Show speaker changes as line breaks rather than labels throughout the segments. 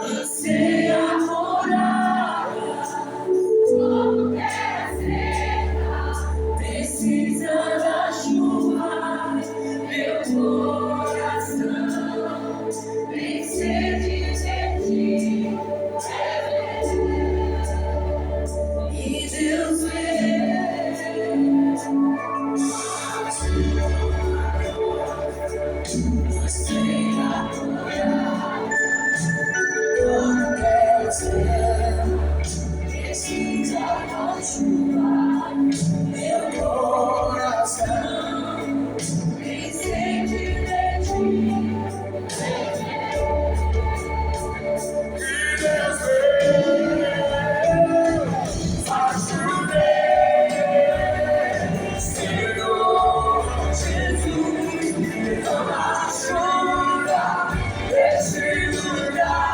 anseia morar, como quer seca, precisa da chuva, meu coração tem sede de ti, e Deus anseia morar, como quer seca, precisa da chuva, meu coração tem sede de ti. Faz chover, Senhor Jesus, derrama chuva nesse lugar.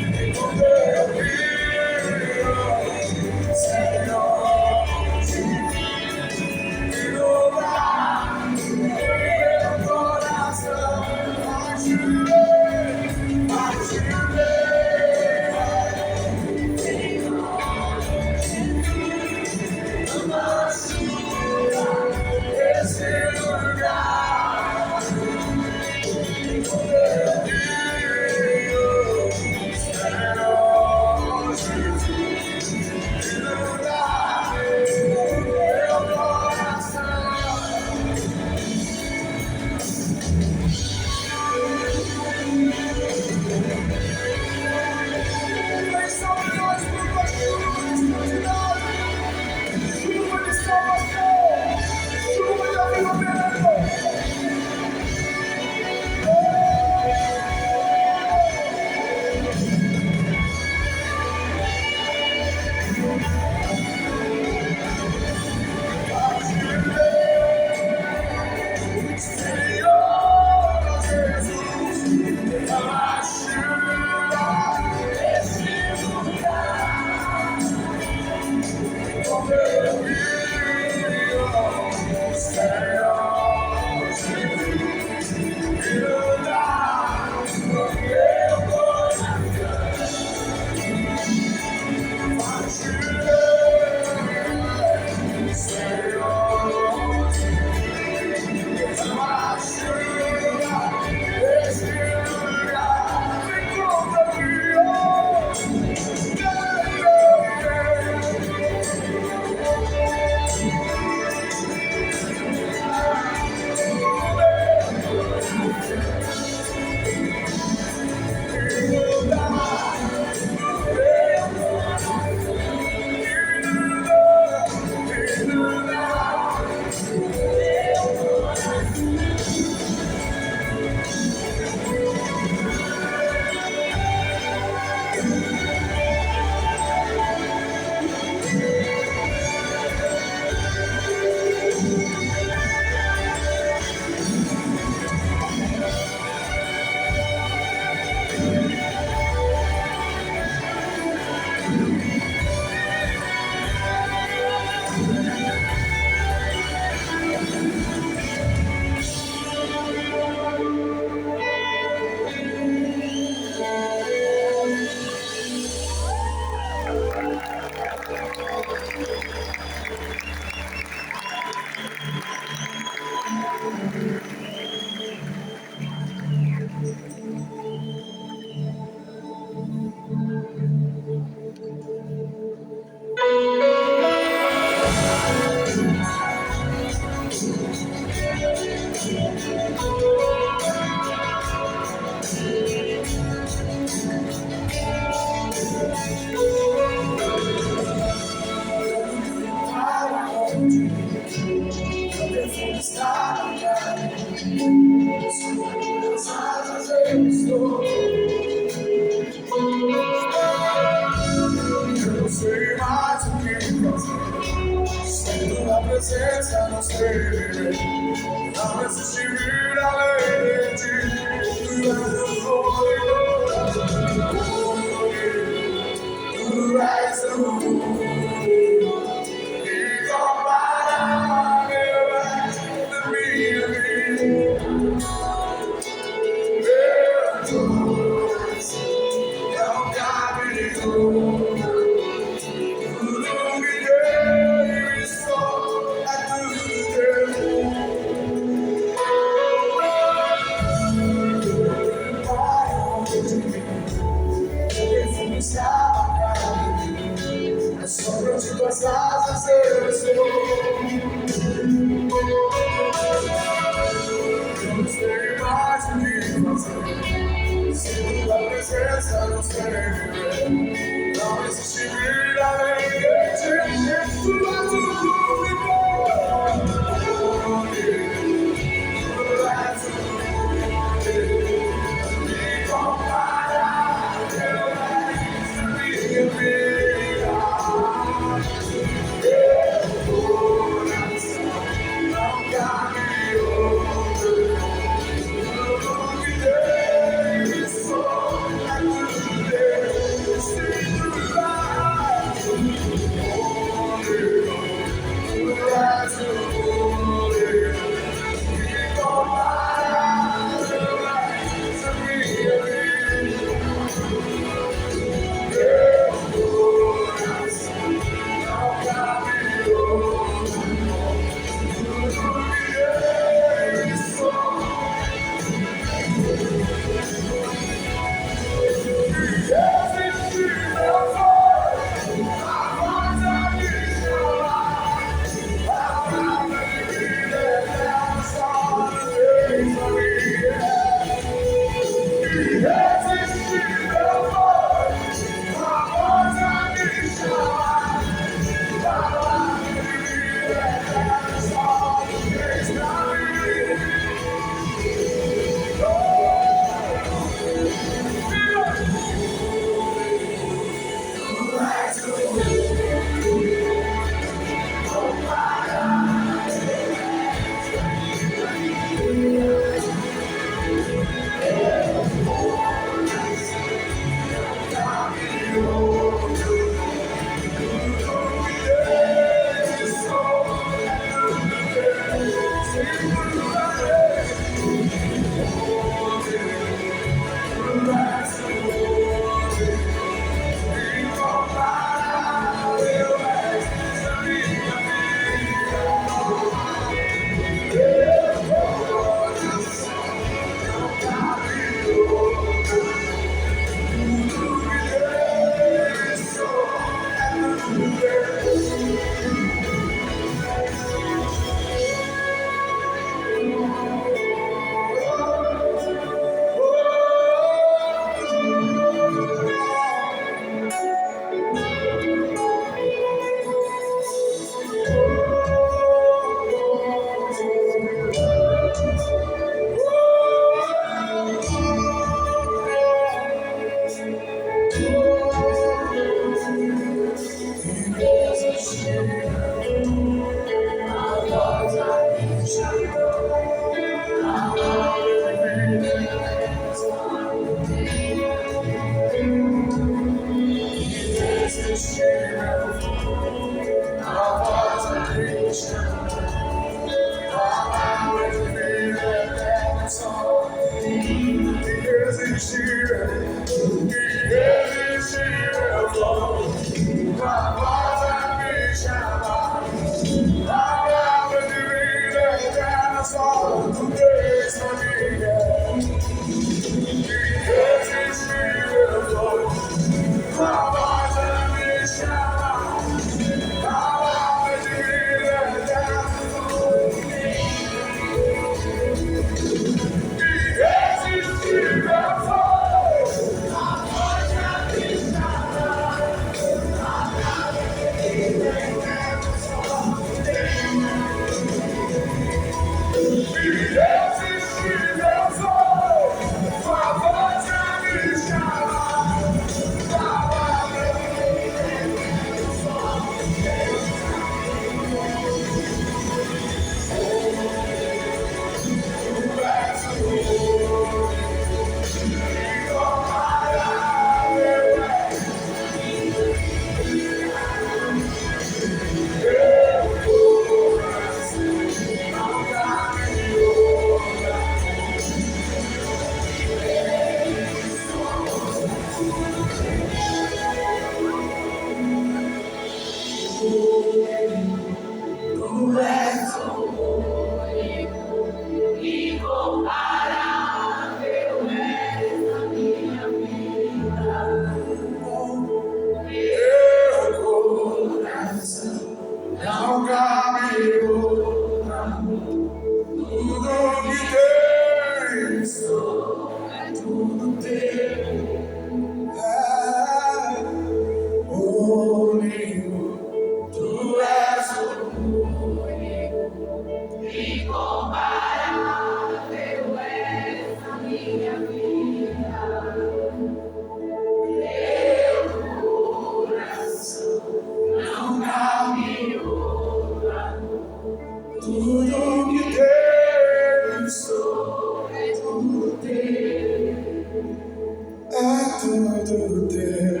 tudo teu,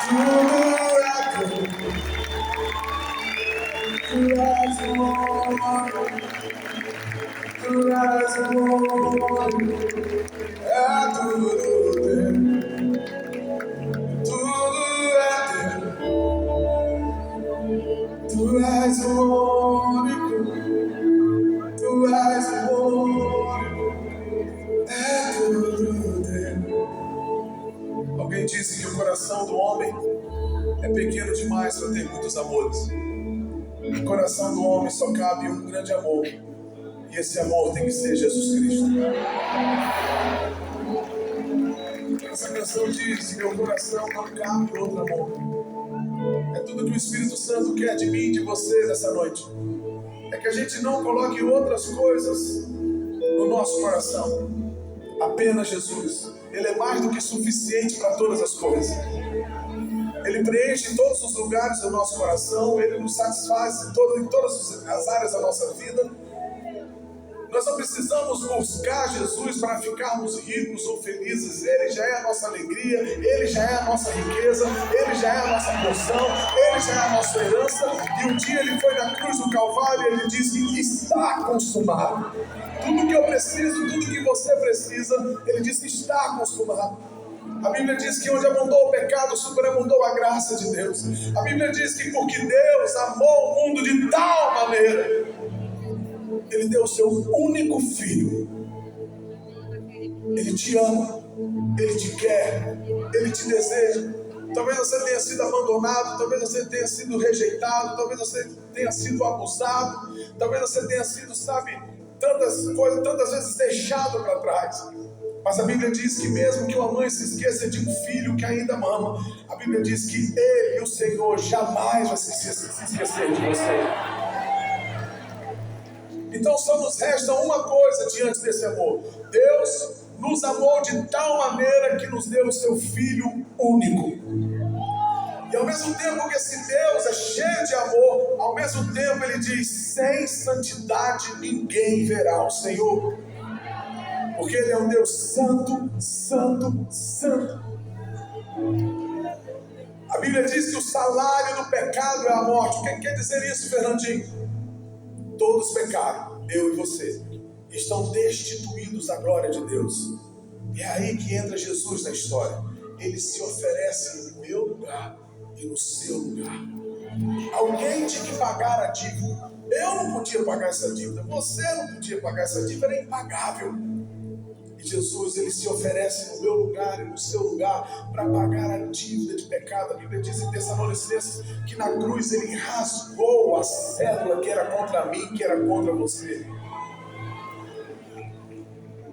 tudo é teu. Tu és o homem, tu és o homem, é tudo teu, tudo é teu. Tu és o único, tu és o único, é tudo teu. Alguém disse que o coração do homem é pequeno demais para ter muitos amores. No coração do homem só cabe um grande amor. E esse amor tem que ser Jesus Cristo. Essa canção diz: meu coração não cabe outro amor. É tudo que o Espírito Santo quer de mim e de você nessa noite. É que a gente não coloque outras coisas no nosso coração. Apenas Jesus. Ele é mais do que suficiente para todas as coisas. Ele preenche todos os lugares do nosso coração. Ele nos satisfaz em todas as áreas da nossa vida. Nós não precisamos buscar Jesus para ficarmos ricos ou felizes. Ele já é a nossa alegria, Ele já é a nossa riqueza, Ele já é a nossa porção, Ele já é a nossa herança. E um dia Ele foi na cruz do Calvário e Ele disse: está consumado. Tudo que eu preciso, tudo que você precisa, Ele disse: está consumado. A Bíblia diz que onde abundou o pecado, superabundou a graça de Deus. A Bíblia diz que porque Deus amou o mundo de tal maneira, Ele deu o seu único filho. Ele te ama, Ele te quer, Ele te deseja. Talvez você tenha sido abandonado, talvez você tenha sido rejeitado, talvez você tenha sido abusado, talvez você tenha sido, tantas coisas, tantas vezes deixado para trás. Mas a Bíblia diz que mesmo que uma mãe se esqueça de um filho que ainda mama, a Bíblia diz que Ele, o Senhor, jamais vai se esquecer de você. Então só nos resta uma coisa diante desse amor. Deus nos amou de tal maneira que nos deu o seu Filho único. E ao mesmo tempo que esse Deus é cheio de amor, ao mesmo tempo Ele diz: sem santidade ninguém verá o Senhor. Porque Ele é um Deus santo, santo, santo. A Bíblia diz que o salário do pecado é a morte. O que quer dizer isso, Fernandinho? Todos pecaram, eu e você, estão destituídos da glória de Deus. E é aí que entra Jesus na história. Ele se oferece no meu lugar e no seu lugar. Alguém tinha que pagar a dívida. Eu não podia pagar essa dívida, você não podia pagar essa dívida, era impagável. E Jesus, Ele se oferece no meu lugar e no seu lugar para pagar a dívida de pecado. A Bíblia diz em Tessalonicenses que na cruz Ele rasgou a cédula que era contra mim, que era contra você.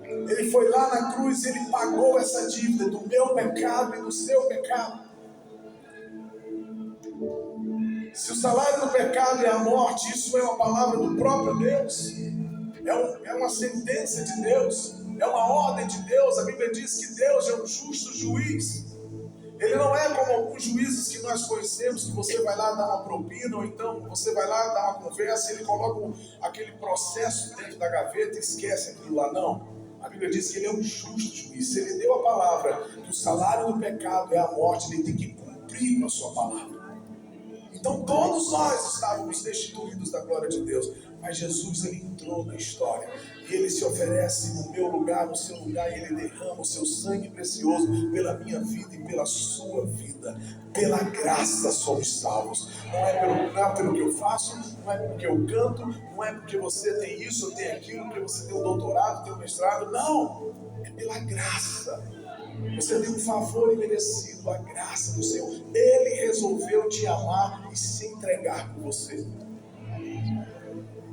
Ele foi lá na cruz e Ele pagou essa dívida do meu pecado e do seu pecado. Se o salário do pecado é a morte, isso é uma palavra do próprio Deus. É uma sentença de Deus. É uma ordem de Deus. A Bíblia diz que Deus é um justo juiz. Ele não é como alguns juízes que nós conhecemos, que você vai lá dar uma propina, ou então você vai lá dar uma conversa e ele coloca aquele processo dentro da gaveta e esquece aquilo lá. Não. A Bíblia diz que Ele é um justo juiz. Se Ele deu a palavra que o salário do pecado é a morte, Ele tem que cumprir com a sua palavra. Então todos nós estávamos destituídos da glória de Deus. Mas Jesus, Ele entrou na história. E Ele se oferece no meu lugar, no seu lugar. E Ele derrama o seu sangue precioso pela minha vida e pela sua vida. Pela graça somos salvos. Não é pelo que eu faço, não é porque eu canto, não é porque você tem isso ou tem aquilo, porque você tem um doutorado, tem um mestrado. Não, é pela graça. Você tem um favor imerecido, a graça do Senhor. Ele resolveu te amar e se entregar por você.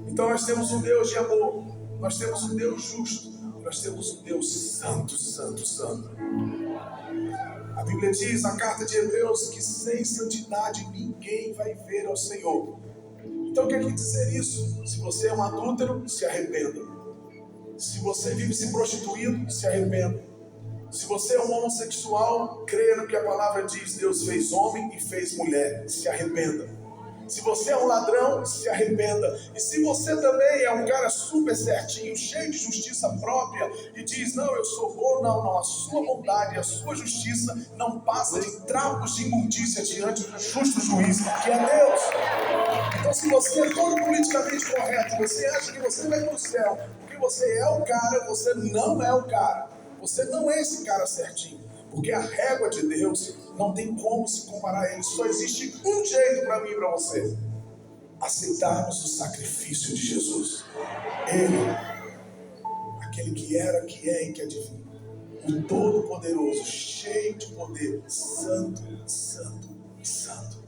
Então nós temos um Deus de amor, nós temos um Deus justo, nós temos um Deus santo, santo, santo. A Bíblia diz na carta de Hebreus que sem santidade ninguém vai ver ao Senhor. Então o que quer dizer isso? Se você é um adúltero, se arrependa. Se você vive se prostituindo, se arrependa. Se você é um homossexual, creia no que a palavra diz. Deus fez homem e fez mulher. Se arrependa. Se você é um ladrão, se arrependa. E se você também é um cara super certinho, cheio de justiça própria, e diz, não, eu sou bom, não, a sua bondade e a sua justiça não passa de trapos de imundícia diante do justo juiz, que é Deus. Então, se você é todo politicamente correto, você acha que você vai para o céu, porque você é o cara, você não é o cara. Você não é esse cara certinho. Porque a régua de Deus não tem como se comparar a ele. Só existe um jeito para mim e para você: aceitarmos o sacrifício de Jesus. Ele, aquele que era, que é e que é divino, o Todo-Poderoso, cheio de poder, santo, santo, santo.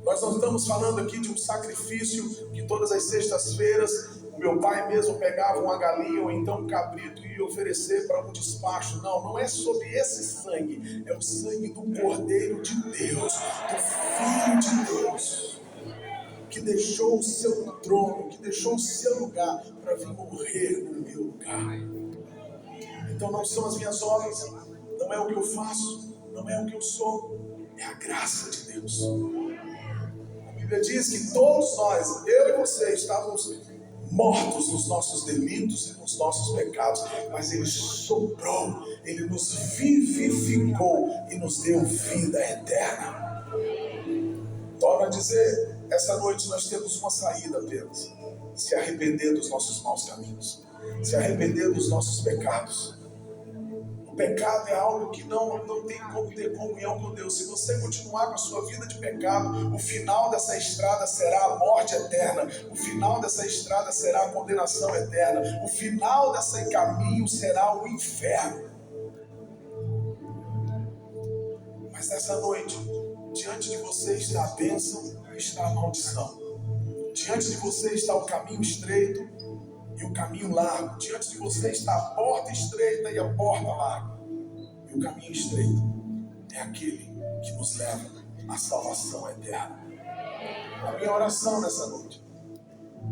Nós não estamos falando aqui de um sacrifício que todas as sextas-feiras o meu pai mesmo pegava uma galinha ou então um cabrito e ia oferecer para um despacho. Não, não é sobre esse sangue. É o sangue do Cordeiro de Deus, do Filho de Deus, que deixou o seu trono, que deixou o seu lugar para vir morrer no meu lugar. Então não são as minhas obras, não é o que eu faço, não é o que eu sou, é a graça de Deus. A Bíblia diz que todos nós, eu e você, estávamos mortos nos nossos delitos e nos nossos pecados, mas Ele soprou, Ele nos vivificou e nos deu vida eterna. Torno a dizer, essa noite nós temos uma saída apenas: se arrepender dos nossos maus caminhos, se arrepender dos nossos pecados. O pecado é algo que não tem como ter comunhão com Deus. Se você continuar com a sua vida de pecado, o final dessa estrada será a morte eterna. O final dessa estrada será a condenação eterna. O final desse caminho será o inferno. Mas nessa noite, diante de você está a bênção e está a maldição. Diante de você está o caminho estreito e o caminho largo. Diante de você está a porta estreita e a porta larga. E o caminho estreito é aquele que nos leva à salvação eterna. A minha oração nessa noite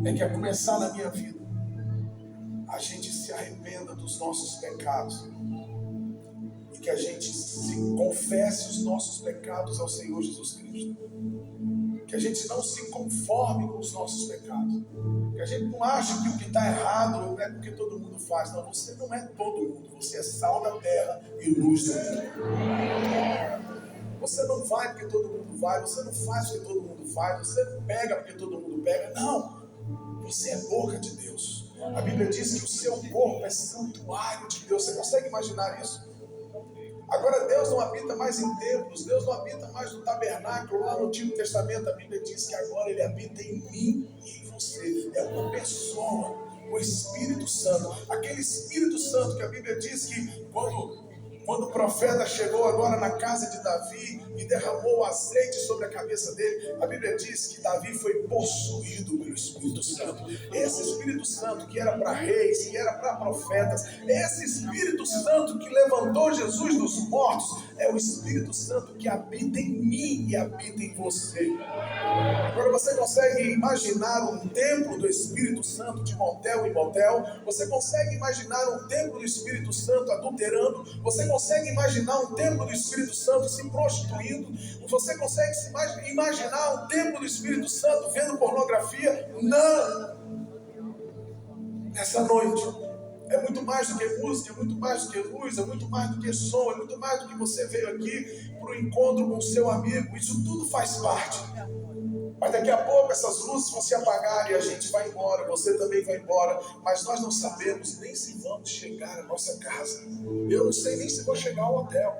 é que, a começar na minha vida, a gente se arrependa dos nossos pecados e que a gente confesse os nossos pecados ao Senhor Jesus Cristo. Que a gente não se conforme com os nossos pecados. Que a gente não ache que o que está errado é porque todo mundo faz. Não, você não é todo mundo. Você é sal da terra e luz do mundo. Você não vai porque todo mundo vai. Você não faz porque todo mundo faz. Você não pega porque todo mundo pega. Não. Você é boca de Deus. A Bíblia diz que o seu corpo é santuário de Deus. Você consegue imaginar isso? Agora Deus não habita mais em templos, Deus não habita mais no tabernáculo. Lá no Antigo Testamento a Bíblia diz que agora Ele habita em mim e em você. É uma pessoa, o Espírito Santo. Aquele Espírito Santo que a Bíblia diz que quando o profeta chegou agora na casa de Davi e derramou o azeite sobre a cabeça dele, a Bíblia diz que Davi foi possuído pelo Espírito Santo. Esse Espírito Santo que era para reis, que era para profetas, esse Espírito Santo que levantou Jesus dos mortos, é o Espírito Santo que habita em mim e habita em você. Agora você consegue imaginar um templo do Espírito Santo de motel em motel? Você consegue imaginar um templo do Espírito Santo adulterando? Você consegue imaginar um templo do Espírito Santo se prostituindo? Você consegue imaginar um templo do Espírito Santo vendo pornografia? Não! Nessa noite, é muito mais do que música, é muito mais do que luz, é muito mais do que som, é muito mais do que você veio aqui para o encontro com o seu amigo. Isso tudo faz parte. Mas daqui a pouco essas luzes vão se apagar e a gente vai embora, você também vai embora, mas nós não sabemos nem se vamos chegar à nossa casa. Eu não sei nem se vou chegar ao hotel.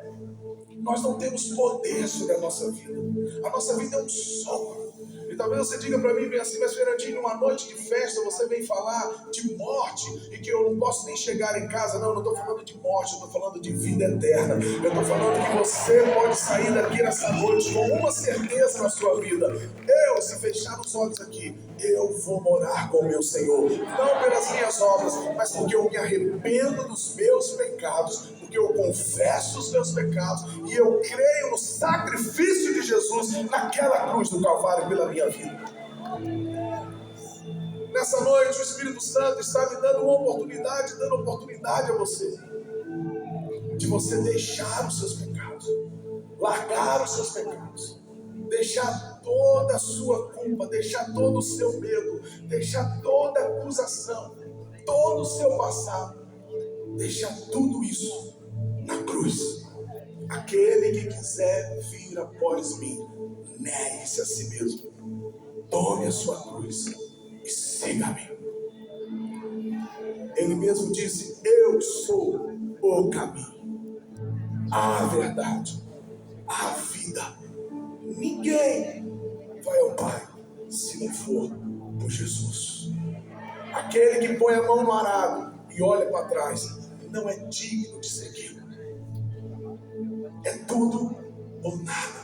Nós não temos poder sobre a nossa vida. A nossa vida é um sopro. E talvez você diga para mim bem assim: mas Fernandinho, numa noite de festa você vem falar de morte e que eu não posso nem chegar em casa. Não, eu não estou falando de morte, eu estou falando de vida eterna. Eu estou falando que você pode sair daqui nessa noite com uma certeza na sua vida: se fechar os olhos aqui, eu vou morar com o meu Senhor. Não pelas minhas obras, mas porque eu me arrependo dos meus pecados, porque eu confesso os meus pecados e eu creio no sacrifício de Jesus naquela cruz do Calvário pela minha vida. Nessa noite o Espírito Santo está me dando uma oportunidade, a você, de você deixar os seus pecados, largar os seus pecados, deixar toda a sua culpa, deixar todo o seu medo, deixar toda a acusação, todo o seu passado, deixar tudo isso na cruz. Aquele que quiser vir após mim, negue-se a si mesmo, tome a sua cruz e siga-me. Ele mesmo disse: eu sou o caminho, a verdade, a vida. Ninguém vai ao Pai se não for por Jesus. Aquele que põe a mão no arado e olha para trás não é digno de seguir. É tudo ou nada.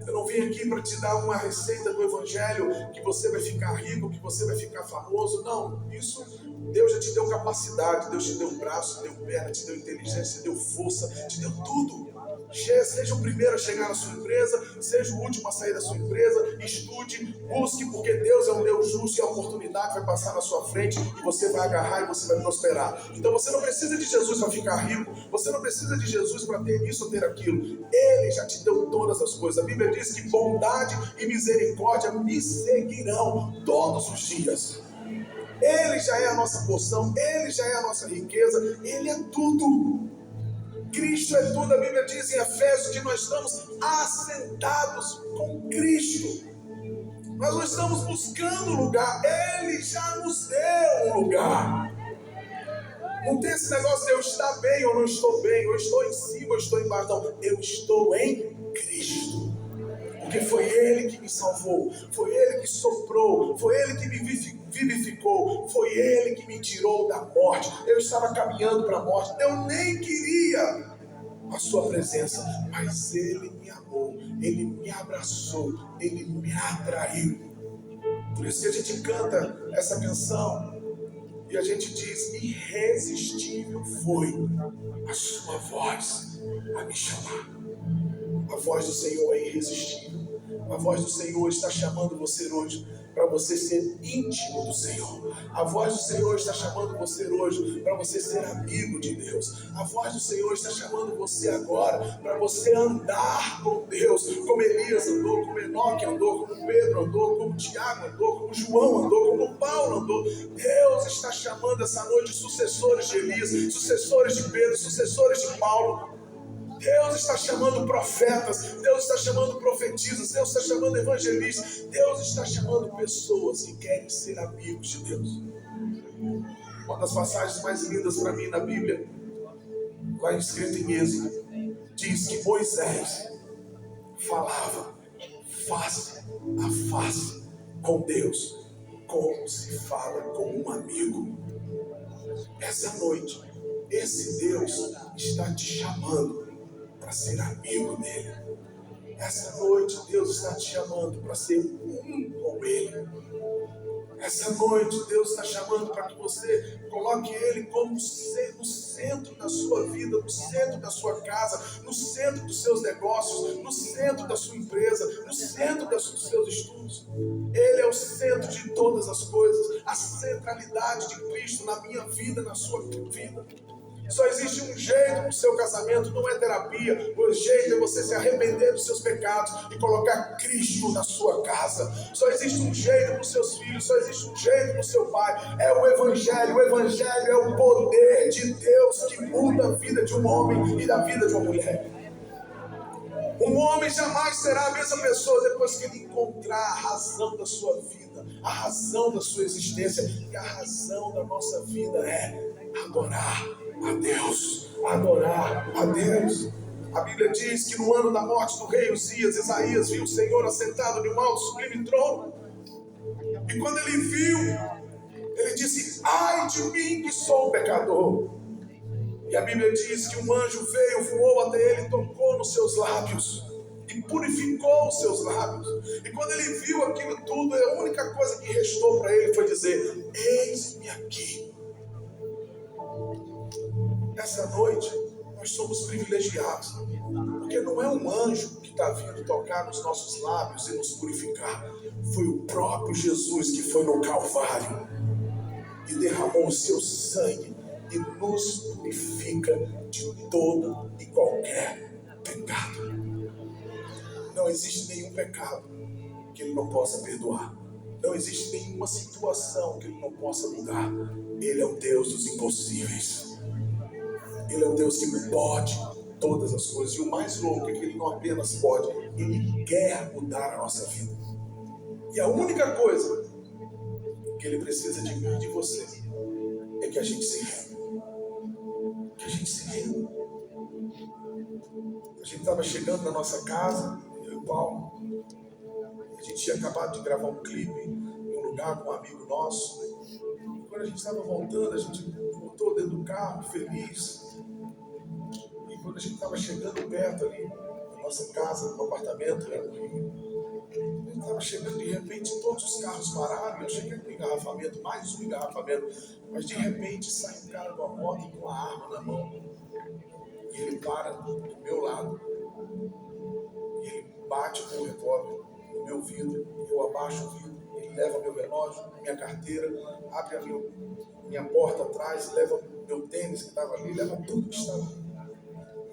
Eu não vim aqui para te dar uma receita do Evangelho que você vai ficar rico, que você vai ficar famoso. Não, isso Deus já te deu capacidade, Deus te deu braço, te deu perna, te deu inteligência, te deu força, te deu tudo. Seja o primeiro a chegar na sua empresa, seja o último a sair da sua empresa, estude, busque, porque Deus é um Deus justo e a oportunidade vai passar na sua frente e você vai agarrar e você vai prosperar. Então você não precisa de Jesus para ficar rico, você não precisa de Jesus para ter isso ou ter aquilo. Ele já te deu todas as coisas. A Bíblia diz que bondade e misericórdia me seguirão todos os dias. Ele já é a nossa porção, Ele já é a nossa riqueza, Ele é tudo. Cristo é tudo. A Bíblia diz em Efésios que nós estamos assentados com Cristo. Nós não estamos buscando lugar, Ele já nos deu um lugar. Não tem esse negócio de eu estar bem ou não estou bem, eu estou em cima ou estou embaixo. Não, eu estou em Cristo. Porque foi Ele que me salvou, foi Ele que soprou, foi Ele que me vivificou, foi Ele que me tirou da morte. Eu estava caminhando para a morte, eu nem queria a sua presença, mas Ele me amou, Ele me abraçou, Ele me atraiu. Por isso que a gente canta essa canção e a gente diz: irresistível foi a sua voz a me chamar. A voz do Senhor é irresistível. A voz do Senhor está chamando você hoje para você ser íntimo do Senhor. A voz do Senhor está chamando você hoje para você ser amigo de Deus. A voz do Senhor está chamando você agora para você andar com Deus, como Elias andou, como Enoque andou, como Pedro andou, como Tiago andou, como João andou, como Paulo andou. Deus está chamando essa noite sucessores de Elias, sucessores de Pedro, sucessores de Paulo. Deus está chamando profetas, Deus está chamando profetisas, Deus está chamando evangelistas, Deus está chamando pessoas que querem ser amigos de Deus. Uma das passagens mais lindas para mim na Bíblia, lá escrito em Êxodo, diz que Moisés falava face a face com Deus, como se fala com um amigo. Essa noite, esse Deus está te chamando para ser amigo dele. Essa noite Deus está te chamando para ser um com ele. Essa noite Deus está chamando para que você coloque ele como no centro da sua vida, no centro da sua casa, no centro dos seus negócios, no centro da sua empresa, no centro dos seus estudos. Ele é o centro de todas as coisas, a centralidade de Cristo na minha vida, na sua vida. Só existe um jeito no seu casamento, não é terapia. O jeito é você se arrepender dos seus pecados e colocar Cristo na sua casa. Só existe um jeito para os seus filhos, só existe um jeito para o seu pai. É o Evangelho. O Evangelho é o poder de Deus que muda a vida de um homem e da vida de uma mulher. Um homem jamais será a mesma pessoa depois que ele encontrar a razão da sua vida, a razão da sua existência. E a razão da nossa vida é adorar a Deus, adorar a Deus. A Bíblia diz que no ano da morte do rei Uzias, Isaías viu o Senhor assentado em um alto sublime trono. E quando ele viu, ele disse: ai de mim que sou um pecador. E a Bíblia diz que um anjo veio, voou até ele, tocou nos seus lábios e purificou os seus lábios. E quando ele viu aquilo tudo, a única coisa que restou para ele foi dizer: eis-me aqui. Essa noite nós somos privilegiados, porque não é um anjo que está vindo tocar nos nossos lábios e nos purificar. Foi o próprio Jesus que foi no Calvário e derramou o seu sangue e nos purifica de todo e qualquer pecado. Não existe nenhum pecado que Ele não possa perdoar. Não existe nenhuma situação que Ele não possa mudar. Ele é o Deus dos impossíveis. Ele é o Deus que pode todas as coisas. E o mais louco é que Ele não apenas pode, Ele quer mudar a nossa vida. E a única coisa que Ele precisa de mim e de você é que a gente se renda. Que a gente se renda. A gente estava chegando na nossa casa, eu e o Paulo. A gente tinha acabado de gravar um clipe em um lugar com um amigo nosso. E quando a gente estava voltando, a gente voltou dentro do carro, feliz. E quando a gente estava chegando perto ali, da nossa casa, no apartamento, né, no Rio, a gente estava chegando, de repente, todos os carros pararam. Eu cheguei no engarrafamento, mais um engarrafamento. Mas de repente sai um cara de uma moto com uma arma na mão. E ele para do meu lado. E ele bate com o revólver no meu vidro. Eu abaixo o vidro. Ele leva meu relógio, minha carteira, abre a minha porta atrás, leva meu tênis que estava ali, leva tudo que estava ali.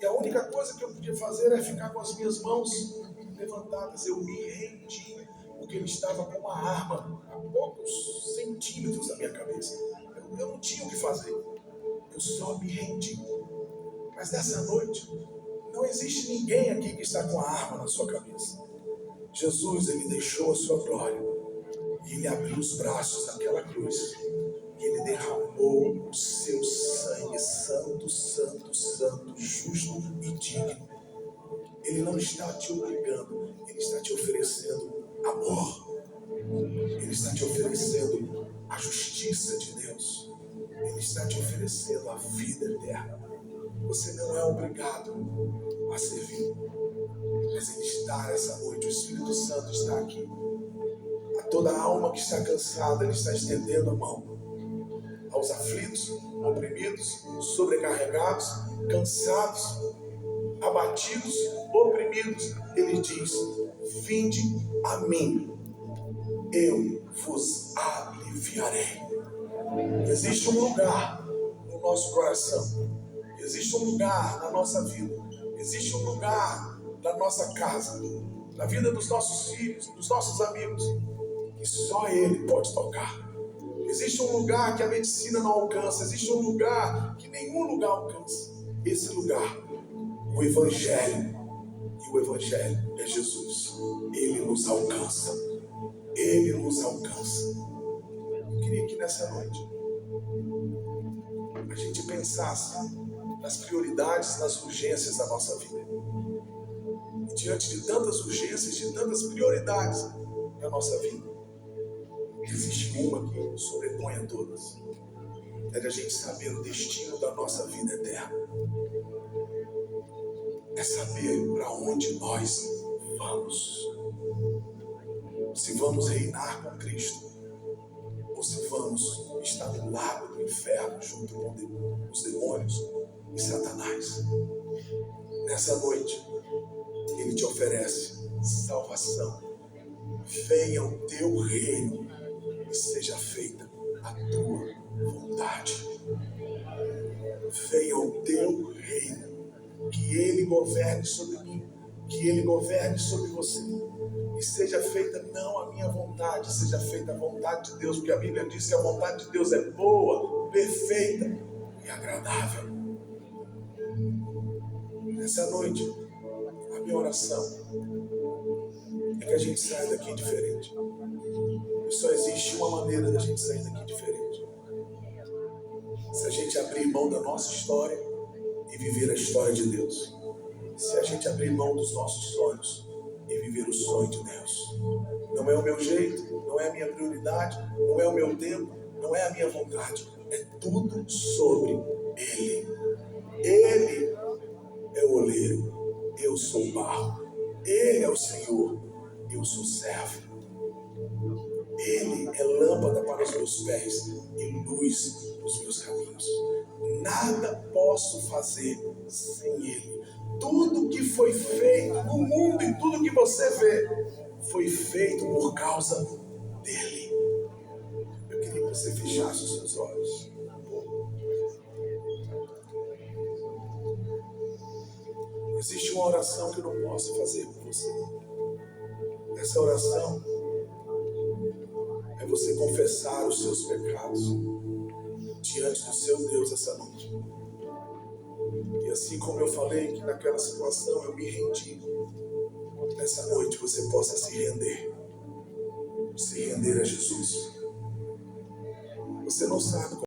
E a única coisa que eu podia fazer era ficar com as minhas mãos levantadas. Eu me rendi, porque ele estava com uma arma a poucos centímetros da minha cabeça. Eu não tinha o que fazer. Eu só me rendi. Mas nessa noite, não existe ninguém aqui que está com a arma na sua cabeça. Jesus, Ele deixou a sua glória. E Ele abriu os braços naquela cruz. E Ele derramou o seu sangue santo, santo, santo, justo e digno. Ele não está te obrigando. Ele está te oferecendo amor. Ele está te oferecendo a justiça de Deus. Ele está te oferecendo a vida eterna. Você não é obrigado a servir, mas Ele está essa noite. O Espírito Santo está aqui. A toda alma que está cansada, Ele está estendendo a mão. Aos aflitos, oprimidos, sobrecarregados, cansados, abatidos, oprimidos, Ele diz: vinde a mim, eu vos aliviarei. Existe um lugar no nosso coração. Existe um lugar na nossa vida, existe um lugar na nossa casa, na vida dos nossos filhos, dos nossos amigos, que só Ele pode tocar. Existe um lugar que a medicina não alcança, existe um lugar que nenhum lugar alcança. Esse lugar, o Evangelho, e o Evangelho é Jesus. Ele nos alcança, Ele nos alcança. Eu queria que nessa noite a gente pensasse nas prioridades, nas urgências da nossa vida. E diante de tantas urgências, de tantas prioridades da nossa vida, existe uma que sobrepõe a todas. É de a gente saber o destino da nossa vida eterna. É saber para onde nós vamos. Se vamos reinar com Cristo, ou se vamos estar no lago do inferno junto com os demônios e Satanás. Nessa noite, Ele te oferece salvação. Venha o teu reino e seja feita a tua vontade. Venha o teu reino, que Ele governe sobre mim, que Ele governe sobre você. E seja feita não a minha vontade, seja feita a vontade de Deus, porque a Bíblia diz que a vontade de Deus é boa, perfeita e agradável. Nessa noite, a minha oração é que a gente saia daqui diferente. E só existe uma maneira da gente sair daqui diferente. Se a gente abrir mão da nossa história e viver a história de Deus. Se a gente abrir mão dos nossos sonhos e viver o sonho de Deus. Não é o meu jeito, não é a minha prioridade, não é o meu tempo, não é a minha vontade. É tudo sobre Ele. Ele é o oleiro, eu sou o barro. Ele é o Senhor, eu sou servo. Ele é lâmpada para os meus pés e luz nos meus caminhos. Nada posso fazer sem Ele. Tudo que foi feito no mundo e tudo que você vê foi feito por causa dEle. Eu queria que você fechasse os seus olhos. Existe uma oração que eu não posso fazer por você. Essa oração é você confessar os seus pecados diante do seu Deus essa noite. E assim como eu falei que naquela situação eu me rendi, nessa noite você possa se render a Jesus. Você não sabe